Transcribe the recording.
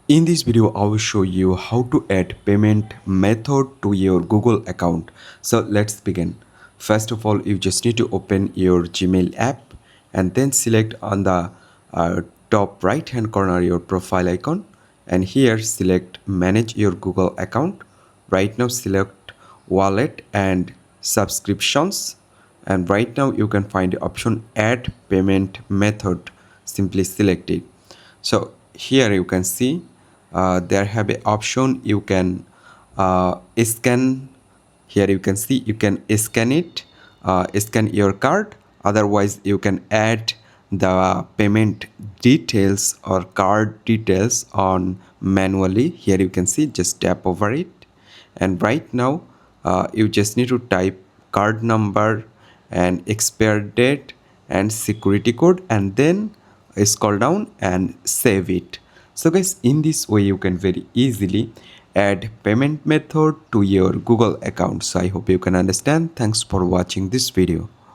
In this video, I will show you how to add payment method to your Google account. So let's begin. First of all, you just need to open your Gmail app and then select on the top right hand corner your profile icon, and here select manage your Google account. Right now select wallet and subscriptions, and right now you can find the option add payment method. Simply select it. So here you can see there have a option you can scan. Here you can see you can scan it, scan your card. Otherwise you can add the payment details or card details on manually. Here you can see, just tap over it, and right now you just need to type card number and expire date and security code, and then scroll down and save it. So guys, in this way you can very easily add payment method to your Google account. So I hope you can understand. Thanks for watching this video.